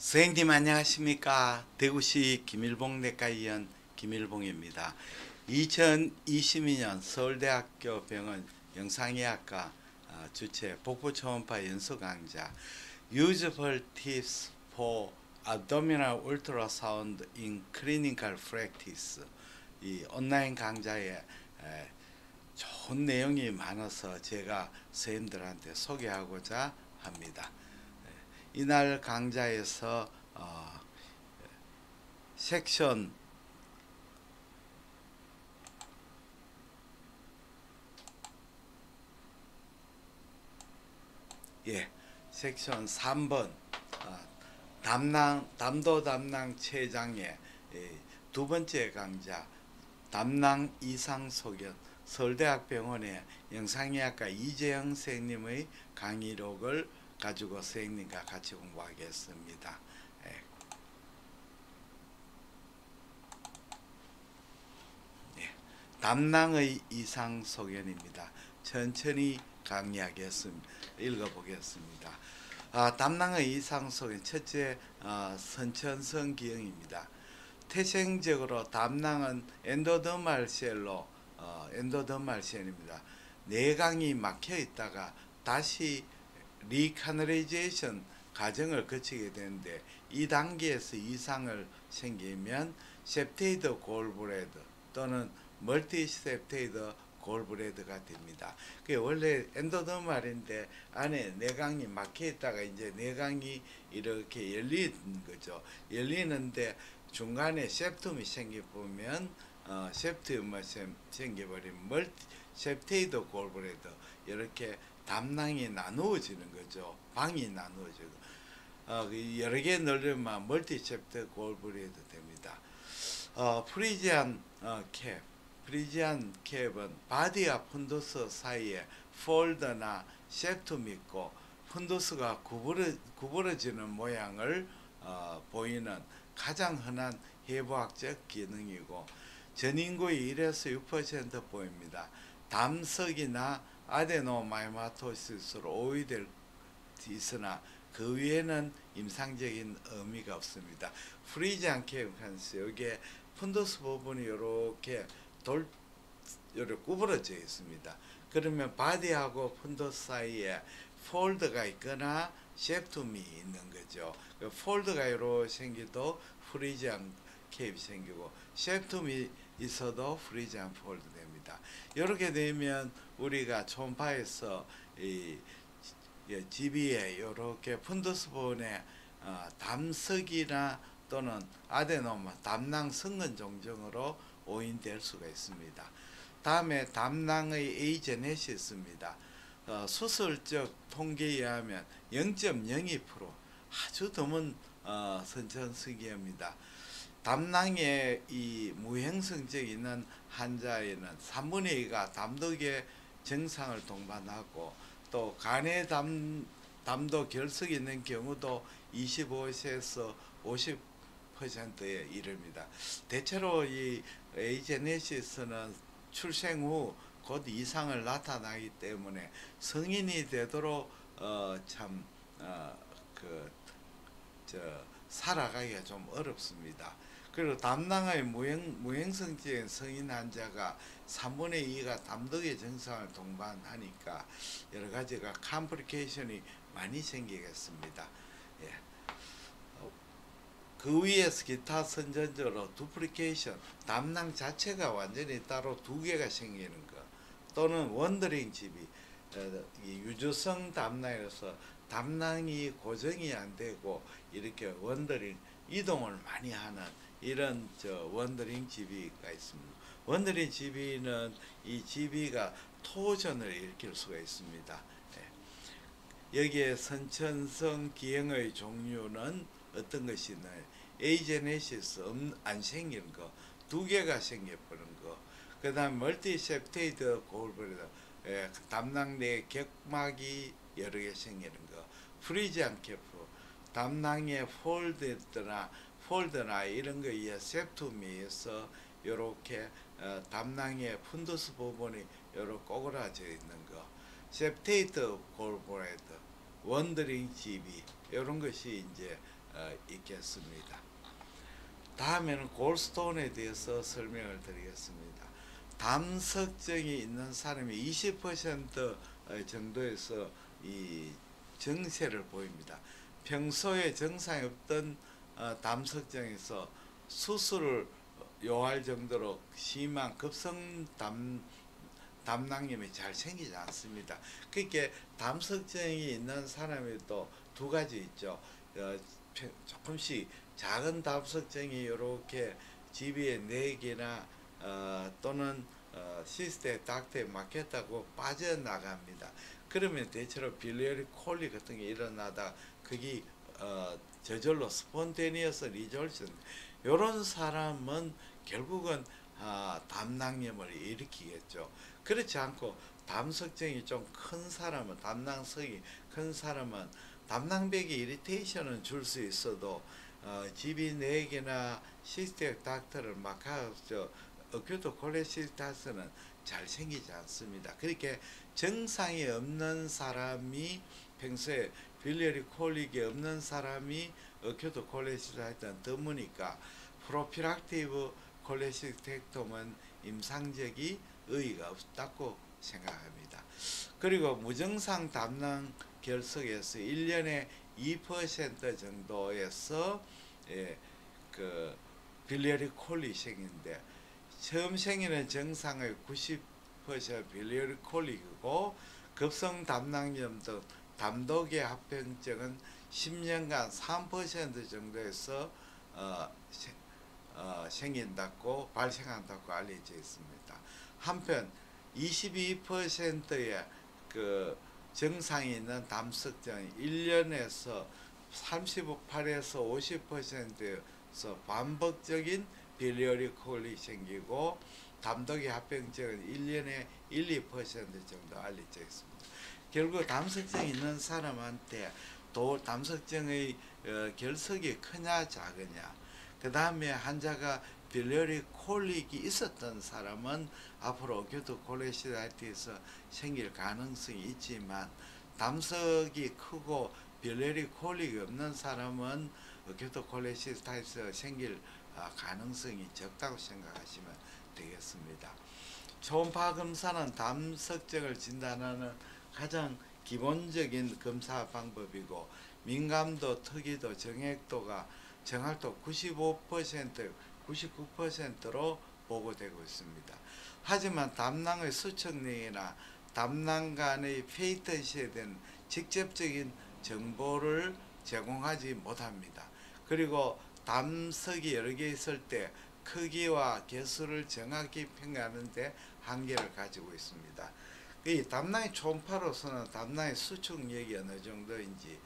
선생님 안녕하십니까. 대구시 김일봉 내과의원 김일봉입니다. 2022년 서울대학교 병원 영상의학과 주최 복부 초음파 연수 강좌 Useful Tips for Abdominal Ultrasound in Clinical Practice, 이 온라인 강좌에 좋은 내용이 많아서 제가 선생님들한테 소개하고자 합니다. 이날 강좌에서 섹션 섹션 3번 담도 담낭 췌장의 두 번째 강좌 담낭 이상 소견 서울대학병원의 영상의학과 이재영 선생님의 강의록을 가지고 선생님과 같이 공부하겠습니다. 담낭의 이상 소견입니다. 천천히 강의하겠습니다. 읽어보겠습니다. 담낭의 이상 소견 첫째, 선천성 기형입니다. 태생적으로 담낭은 엔도더말 셀로 엔도더말 셀입니다. 내강이 막혀 있다가 다시 리카널라이제이션 과정을 거치게 되는데 이 단계에서 이상을 생기면 셉테이드 골브레드 또는 멀티셉테이드 골브레드가 됩니다. 그게 원래 엔도더말인데 안에 내강이 막혀 있다가 이제 내강이 이렇게 열리는 거죠. 열리는데 중간에 septum이 생겨보면 septum이 생겨버리면 멀티셉테이드 골브레드 이렇게 담낭이 나누어지는 거죠. 방이 나누어지고 여러 개 늘리면 멀티셉트 골브레드 됩니다. 프리지안 캡은 바디와 푼두스 사이에 폴더나 septum이 있고 푼두스가 구부러지는 모양을 보이는 가장 흔한 해부학적 기능이고 전 인구의 1에서 6% 보입니다. 담석이나 아데노마이마토시스로 오해될 있으나 그 위에는 임상적인 의미가 없습니다. 프리지안 캡은 여기에 푼두스 부분이 이렇게 이렇게 구부러져 있습니다. 그러면 바디하고 푼두스 사이에 폴드가 있거나 septum이 있는 거죠. 폴드가 이렇게 생기도 프리지안 캡이 생기고 septum이 있어도 프리지안 폴드 됩니다. 이렇게 되면 우리가 초음파에서 이 GB에 이렇게 푼두스 부분에 담석이나 또는 아데노마 담낭 성근 종정으로 오인될 수가 있습니다. 다음에 담낭의 에이제네시스입니다. 수술적 통계에 의하면 0.02% 아주 드문 선천성기입니다. 담낭에 이 무행성증 있는 환자에는 3분의 2가 담독의 증상을 동반하고 또 간의 담도 결석이 있는 경우도 25에서 50%에 이릅니다. 대체로 이 에이제네시스는 출생 후 곧 이상을 나타나기 때문에 성인이 되도록 살아가기가 좀 어렵습니다. 그리고 담낭의 무행성증 성인 환자가 3분의 2가 담독의 증상을 동반하니까 여러 가지가 컴플리케이션이 많이 생기겠습니다. 그 위에서 기타 선천적으로 두플리케이션, 담낭 자체가 완전히 따로 두 개가 생기는 것, 또는 원더링 집이 유주성 담낭이라서 담낭이 고정이 안 되고 이렇게 원더링 이동을 많이 하는 이런 원더링 GB가 있습니다. 원더링 GB는 이 GB가 토전을 일으킬 수가 있습니다. 여기에 선천성 기형의 종류는 어떤 것이 있나요? 에이제네시스 안 생기는 거, 두 개가 생겨버린 거, 그 다음 멀티셉테이드 골브레드 담낭 내 격막이 여러 개 생기는 거, 프리지안 캐프 담낭의 폴드나 이런 거에 septum에서 이렇게 담낭의 푼두스 부분이 이렇게 꼬그라져 있는 거, septate 골브레드 원더링 GB 이런 것이 이제 있겠습니다. 다음에는 골스톤에 대해서 설명을 드리겠습니다. 담석증이 있는 사람이 20% 정도에서 이 증세를 보입니다. 평소에 정상이 없던 담석증에서 수술을 요할 정도로 심한 급성 담낭염이 잘 생기지 않습니다. 그러니까 담석증이 있는 사람이 또 두 가지 있죠. 조금씩 작은 담석증이 이렇게 GB의 내기나 또는 시스템 닥터에 막혔다고 빠져나갑니다. 그러면 대체로 빌리어리 콜리 같은 게 일어나다 그게 저절로 스폰테니어스 리졸션, 이런 사람은 결국은 담낭염을 일으키겠죠. 그렇지 않고 담석증이 좀 큰 사람은, 담낭석이 큰 사람은 담낭벽에 이리테이션은 줄 수 있어도 GB 내기나 시스템 닥터를 막아서 어큐트 콜레시스타스는 잘 생기지 않습니다. 그렇게 정상이 없는 사람이, 평소에 빌리어리 콜릭이 없는 사람이 어큐트 콜레시스타스는 드무니까 프로필락티브 콜레시스텍톰은 임상적이 의의가 없다고 생각합니다. 그리고 무증상 담낭 결석에서 1년에 2% 정도에서 그 빌리어리 콜리 생긴데, 처음 생기는 정상의 90% 빌리어리 콜릭이고, 급성 담낭염 등 담독의 합병증은 10년간 3% 정도에서 생긴다고, 발생한다고 알려져 있습니다. 한편 22%의 그 정상이 있는 담석증이 1년에서 38에서 50%에서 반복적인 빌리어리 콜이 생기고, 담독의 합병증은 1년에 1~2% 정도 알려져 있습니다. 결국 담석증이 있는 사람한테 또 담석증의 결석이 크냐 작으냐, 그 다음에 환자가 빌리어리 콜릭이 있었던 사람은 앞으로 어큐트 콜레시다이티스 생길 가능성이 있지만, 담석이 크고 빌리어리 콜릭이 없는 사람은 어큐트 콜레시다이티스 생길 가능성이 적다고 생각하시면 되겠습니다. 초음파 검사는 담석증을 진단하는 가장 기본적인 검사 방법이고, 민감도, 특이도, 정액도가 정확도 95%, 99%로 보고되고 있습니다. 하지만 담낭의 수척력이나 담낭 간의 페이턴시에 대한 직접적인 정보를 제공하지 못합니다. 그리고 담석이 여러 개 있을 때 크기와 개수를 정확히 평가하는 데 한계를 가지고 있습니다. 이 담낭의 초음파로서는 담낭의 수축력이 어느 정도인지,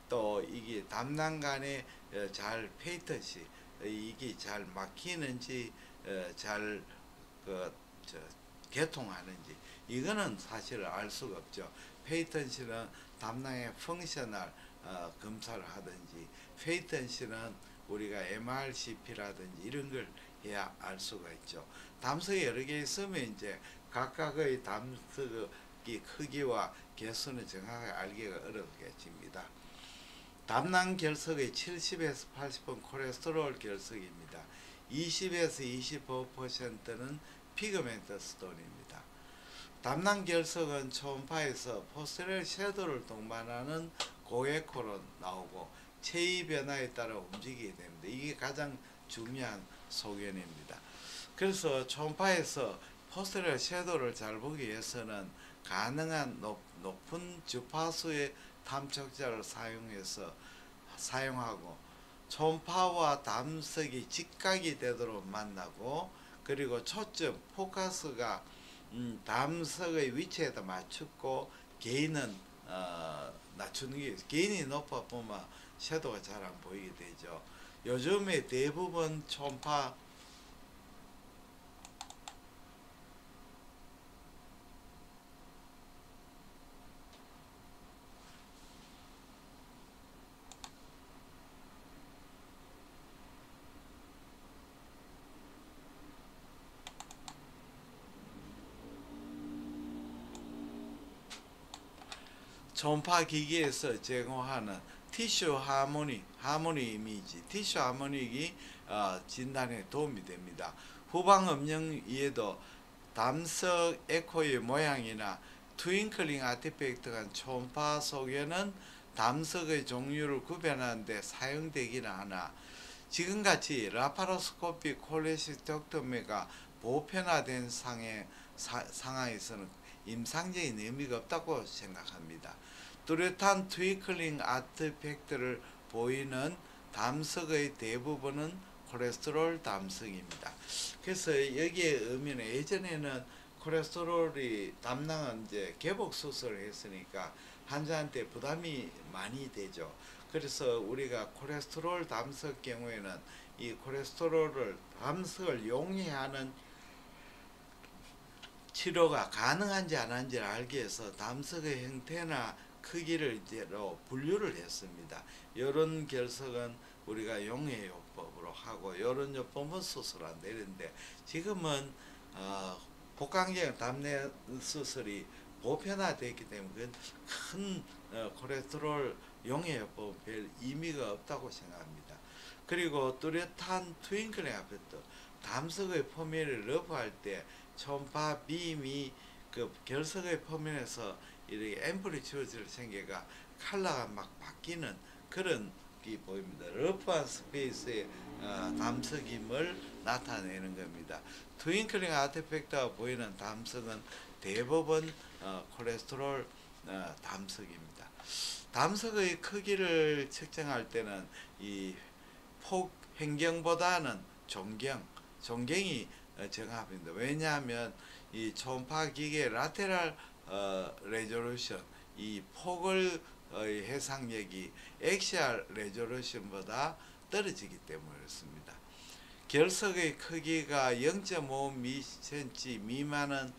또 이게 담낭 간에 잘 페이턴시, 이게 잘 막히는지, 잘 개통하는지, 이거는 사실 알 수가 없죠. 페이턴시는 담낭의 펑셔널 검사를 하든지, 페이턴시는 우리가 MRCP라든지 이런 걸 해야 알 수가 있죠. 담석이 여러 개 있으면 이제 각각의 담석의 크기와 개수는 정확하게 알기가 어렵겠습니다. 담낭 결석의 70에서 80%는 콜레스테롤 결석입니다. 20에서 25%는 피그멘트 스톤입니다. 담낭 결석은 초음파에서 포스테리어 섀도우를 동반하는 고에코로 나오고 체위 변화에 따라 움직이게 됩니다. 이게 가장 중요한 소견입니다. 그래서 초음파에서 포스테리어 섀도우를 잘 보기 위해서는 가능한 높은 주파수의 탐촉자를 사용하고, 초음파와 담석이 직각이 되도록 만나고, 그리고 초점 포커스가 담석의 위치에다 맞추고 게인은 낮추는 게, 게인이 높아 보면 섀도우가 잘 안 보이게 되죠. 요즘에 대부분 초음파 초음파 기기에서 제공하는 티슈 하모니 이미지, 티슈 하모닉이 진단에 도움이 됩니다. 후방 음영 이에도 담석 에코의 모양이나 트윙클링 아티팩트 간 초음파 속에는 담석의 종류를 구별하는 데 사용되기는 하나 지금같이 라파로스코픽 콜레시스텍토미가 보편화된 상황에서는 임상적인 의미가 없다고 생각합니다. 뚜렷한 트위클링 아티팩트를 보이는 담석의 대부분은 콜레스테롤 담석입니다. 그래서 여기에 의미는 예전에는 콜레스테롤이 담낭은 이제 개복 수술을 했으니까 환자한테 부담이 많이 되죠. 그래서 우리가 콜레스테롤 담석 경우에는 이 콜레스테롤을 담석을 용해하는 치료가 가능한지 안 한지를 알기 위해서 담석의 형태나 크기를 이제로 분류를 했습니다. 이런 결석은 우리가 용해요법으로 하고 이런 요법은 수술한다 이런데 지금은 복강경 담내 수술이 보편화되었기 때문에 큰 콜레스테롤 용해요법은 별 의미가 없다고 생각합니다. 그리고 뚜렷한 트윙클링 아티팩트 담석의 표면을 러프할 때 초음파 빔이 그 결석의 표면에서 이렇게 앰플리튜드를 생겨가 컬러가 막 바뀌는 그런 게 보입니다. 러프한 스페이스의 담석임을 나타내는 겁니다. 트윙클링 아티팩트가 보이는 담석은 대부분 콜레스테롤 담석입니다. 담석의 크기를 측정할 때는 이 폭 행경보다는 종경이 정합입니다. 왜냐하면 이 초음파 기계 라테럴 레졸루션 이 폭을 해상력이 엑시얼 레졸루션보다 떨어지기 때문에 그렇습니다. 결석의 크기가 0.5cm 미만은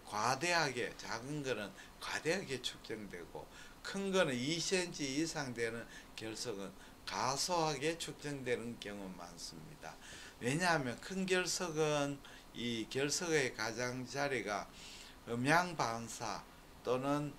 과대하게 작은 거는 과대하게 측정되고 큰 거는 2cm 이상 되는 결석은 가소하게 측정되는 경우 많습니다. 왜냐하면 큰 결석은 이 결석의 가장자리가 음양 반사 또는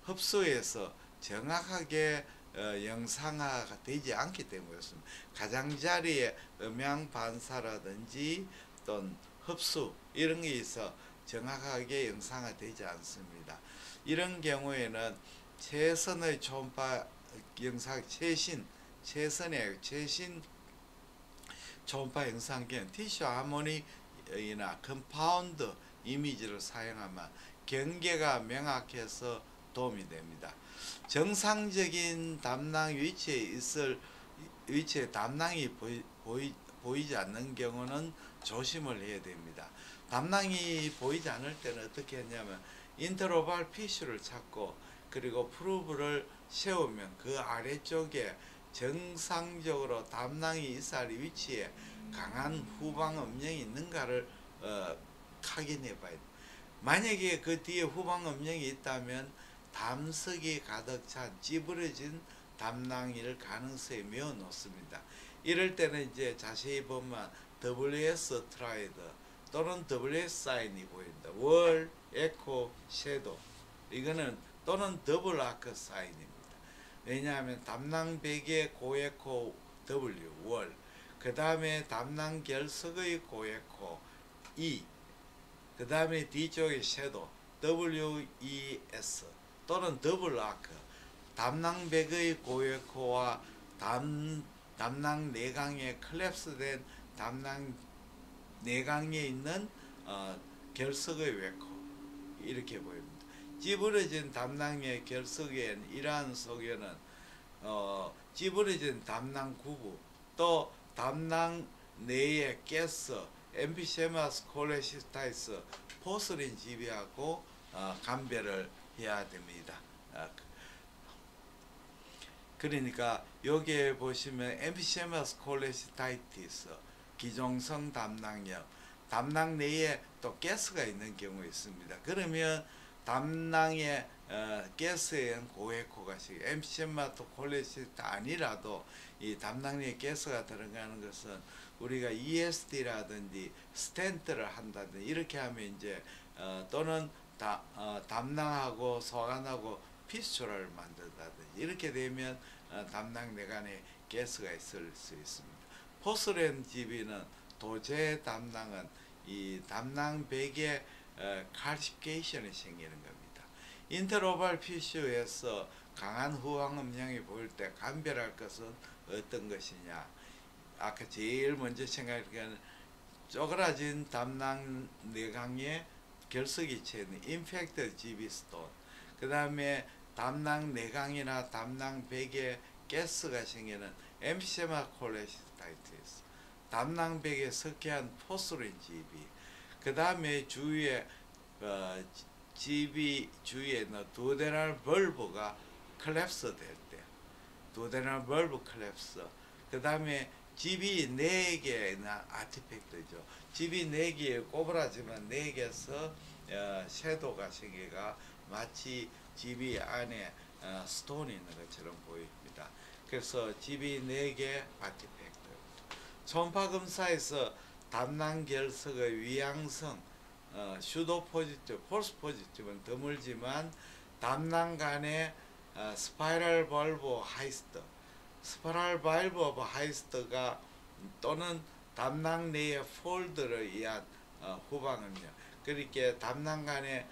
흡수에서 정확하게 영상화가 되지 않기 때문이었습니다. 가장자리에 음양 반사라든지 또는 흡수 이런 게 있어 정확하게 영상화되지 않습니다. 이런 경우에는 최선의 초음파 영상 최선의 초음파 영상기는 티슈 하모닉이나 컴파운드 이미지를 사용하면 경계가 명확해서 도움이 됩니다. 정상적인 담낭 위치에 담낭이 보이지 않는 경우는 조심을 해야 됩니다. 담낭이 보이지 않을 때는 어떻게 했냐면 인터로발 피쉬를 찾고 그리고 프루브를 세우면 그 아래쪽에 정상적으로 담낭이 있어야 할 위치에 강한 후방 음영이 있는가를 확인해 봐야 됩니다. 만약에 그 뒤에 후방 음영이 있다면 담석이 가득 찬 찌부러진 담낭일 가능성이 매우 높습니다. 이럴 때는 이제 자세히 보면 WS 트라이드 또는 WS 사인이 보인다. 월, 에코, 섀도우 이거는 또는 더블 아크 사인입니다. 왜냐하면 담낭 베개 고에코 W 월 그 다음에 담낭 결석의 고에코 E 그 다음에 뒤쪽에 섀도우 WES 또는 더블 아크 담낭 백의 고에코와 담낭 내강에 클랩스된 담낭 내강에 있는 결석의 외코 이렇게 보입니다. 찌부러진 담낭의 결석엔 이러한 속에는 찌부러진 담낭 구부 또 담낭 내의 가스 엠피세마스 콜레시스타이스 포스린 지비하고 감별을 해야 됩니다. 그러니까 여기에 보시면 엠피세마스 콜레시스타이티스 기종성 담낭염 담낭 내에 또 가스가 있는 경우 있습니다. 그러면 담낭에 가스에 의한 고에코가 엠피세마토 콜레시스타 아니라도 이 담낭 내에 가스가 들어가는 것은 우리가 ESD라든지 스텐트를 한다든지 이렇게 하면 이제 또는 담낭하고 소관하고 피스초라를 만든다든지 이렇게 되면 담낭 내관에 가스가 있을 수 있습니다. 포스렌 GB는 도제 담낭은 이 담낭 백의 칼시피케이션이 생기는 겁니다. 인터로발 피슈에서 강한 후황 음량이 보일 때 감별할 것은 어떤 것이냐. 아까 제일 먼저 생각하는 쪼그라진 담낭 내강에 결석이 채는 임팩트 GB 스톤, 그 다음에 담낭 내강이나 담낭 백에 가스가 생기는 엠피세마 콜레시타이티스, 담낭 백에 석회한 포스린 GB, 그 다음에 주위에 GB 주위에 있는 두오데널 벌브가 클랩스 될 때, 두오데널 벌브 클랩스, 그 다음에 GB 4개의 아티팩트죠. GB 4개에 꼬부라지만 4개에서 섀도우가 생기가 마치 GB 안에 스톤이 있는 것처럼 보입니다. 그래서 GB 4개 아티팩트. 초음파 검사에서 담낭 결석의 위양성, 슈도 포지티브, 폴스 포지티브는 드물지만 담낭 간의 스파이럴 발브 하이스트, 스파이럴 발브 오브 하이스트가 또는 담낭 내의 폴드를 의한 후방음료, 그러니까 담낭 간의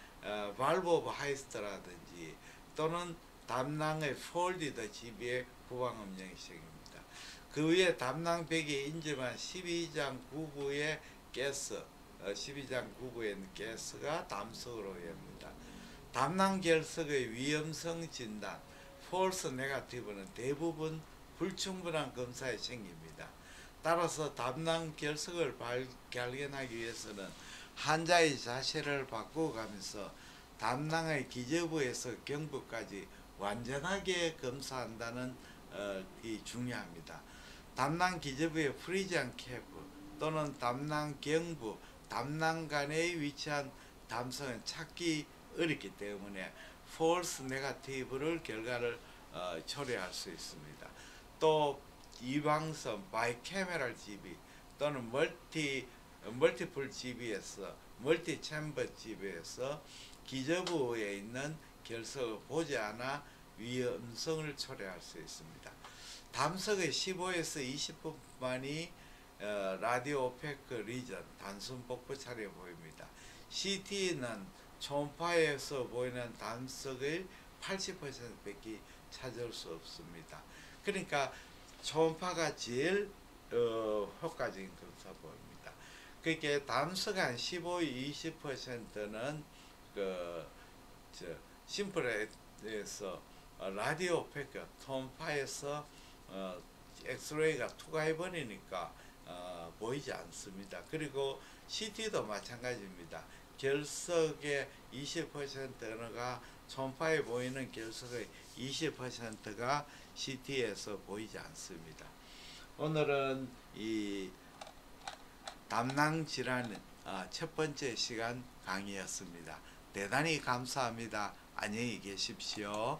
발브 오브 하이스트라든지 또는 담낭의 폴디드 GB의 후방음량이 생깁니다. 그 위에 담낭 백에 인접한 12장 99의 가스, 12장 99의 가스가 담석으로 합니다. 담낭 결석의 위험성 진단, 폴스 네거티브는 대부분 불충분한 검사에 생깁니다. 따라서 담낭 결석을 발견하기 위해서는 환자의 자세를 바꾸어가면서 담낭의 기저부에서 경부까지 완전하게 검사한다는 이 중요합니다. 담낭 기저부의 프리지안 캐프 또는 담낭 경부, 담낭 간에 위치한 담성은 찾기 어렵기 때문에 폴스 네거티브를 결과를 초래할 수 있습니다. 또 이방선 바이캐메랄 GB 또는 멀티플 GB에서 멀티 챔버 GB에서 기저부에 있는 결석을 보지 않아 위험성을 초래할 수 있습니다. 담석의 15에서 20%만이 라디오 오페크 리전 단순 복부 차례 보입니다. CT는 초음파에서 보이는 담석의 80%밖에 찾을 수 없습니다. 그러니까 초음파가 제일 효과적인 검사법입니다. 그러니까 담석 한 15-20%는 심플에서 라디오 오페크 초음파에서 엑스레이가 투과해버리니까 보이지 않습니다. 그리고 CT도 마찬가지입니다. 결석의 20%가 초음파에 보이는 결석의 20%가 CT에서 보이지 않습니다. 오늘은 이 담낭 질환 첫 번째 시간 강의였습니다. 대단히 감사합니다. 안녕히 계십시오.